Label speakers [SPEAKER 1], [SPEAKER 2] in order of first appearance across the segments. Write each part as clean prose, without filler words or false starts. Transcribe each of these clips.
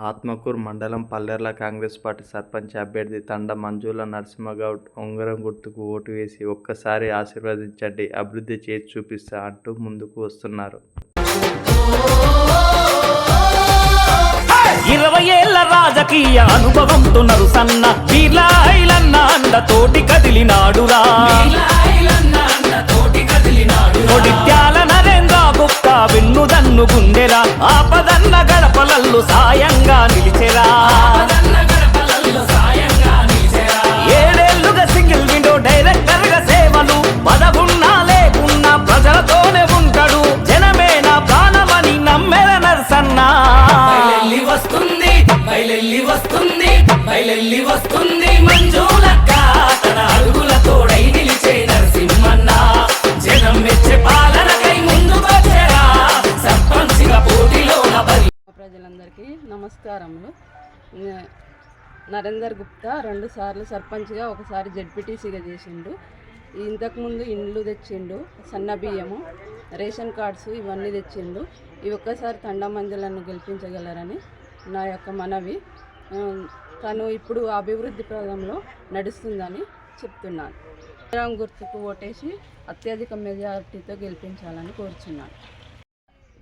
[SPEAKER 1] ఆత్మకూరు మండలం పల్లెర్ల కాంగ్రెస్ పార్టీ సర్పంచ్ అభ్యర్థి తండ మంజుల నరసింహగౌడ్ ఉంగరం గుర్తుకు ఓటు వేసి ఒక్కసారి ఆశీర్వదించండి, అభివృద్ధి చేసి చూపిస్తా అంటూ ముందుకు వస్తున్నారు.
[SPEAKER 2] 20 ఏళ్ల రాజకీయ అనుభవంతో నరుసన్న వీర్లాయిలన్న అండతోటి కదిలినాడురా. ఒడిత్యాల నరేంద్ర గుప్తా వెన్నుదన్ను గుండెరా, ఆపదన్న గడపలల్లు సాయంగా నిలిచెరా. 7 ఏళ్లుగా సింగిల్ విండో డైరెక్టర్ గా సేవలు, పదవున్నా లేకున్నా ప్రజలతోనే ఉంటాడు. జనమే నా ప్రాణమని నమ్మెర నరసన్న. బయలెల్లి వస్తుంది మంజులక్క, తన అడుగుల తోడై నిలిచే నరసింహన్న. జనం మెచ్చే పాలనకై ముందుకొచ్చేరా, సర్పంచిగా పోటీలో
[SPEAKER 3] ప్రజలందరికీ నమస్కారములు. నరేందర్ గుప్తా 2 సార్లు సర్పంచ్గా, ఒకసారి జెడ్పీటీసీగా చేసిండు. ఇంతకుముందు ఇండ్లు తెచ్చిండు, సన్న బియ్యము, రేషన్ కార్డ్స్ ఇవన్నీ తెచ్చిండు. ఈ ఒక్కసారి తండా మంజులను గెలిపించగలరని నా యొక్క మనవి. తను ఇప్పుడు అభివృద్ధి పదంలో నడుస్తుందని చెప్తున్నాను. ఉంగరం గుర్తుకు ఓటేసి అత్యధిక మెజారిటీతో గెలిపించాలని కోరుచున్నాను.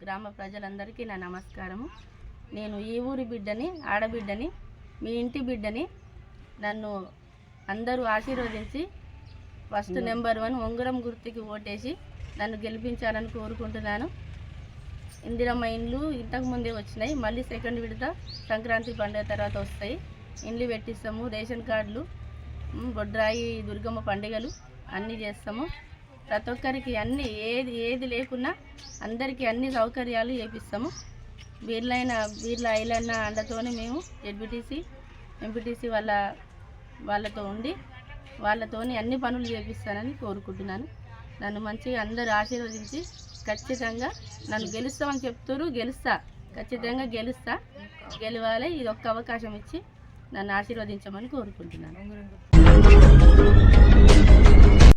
[SPEAKER 4] గ్రామ ప్రజలందరికీ నా నమస్కారము. నేను ఈ ఊరి బిడ్డని, ఆడబిడ్డని, మీ ఇంటి బిడ్డని. నన్ను అందరూ ఆశీర్వదించి ఫస్ట్ నెంబర్ 1 ఉంగరం గుర్తుకి ఓటేసి నన్ను గెలిపించాలని కోరుకుంటున్నాను. ఇందిరమ్మ ఇండ్లు ఇంతకుముందే వచ్చినాయి, మళ్ళీ సెకండ్ విడత సంక్రాంతి పండుగ తర్వాత వస్తాయి. ఇండ్లు పెట్టిస్తాము, రేషన్ కార్డులు, బొడ్రాయి దుర్గమ్మ పండుగలు అన్నీ చేస్తాము. ప్రతి ఒక్కరికి అన్నీ ఏది లేకున్నా అందరికీ అన్ని సౌకర్యాలు చేపిస్తాము. వీళ్ళ ఐలన్న అండతోనే మేము జెడ్పీటీసీ, ఎంపీటీసీ వాళ్ళతో ఉండి వాళ్ళతోని అన్ని పనులు చేపిస్తానని కోరుకుంటున్నాను. నన్ను మంచిగా అందరూ ఆశీర్వదించి ఖచ్చితంగా నన్ను గెలుస్తామని చెప్తారు, ఖచ్చితంగా గెలవాలి. ఇది ఒక్క అవకాశం ఇచ్చి నన్ను ఆశీర్వదించమని కోరుకుంటున్నాను.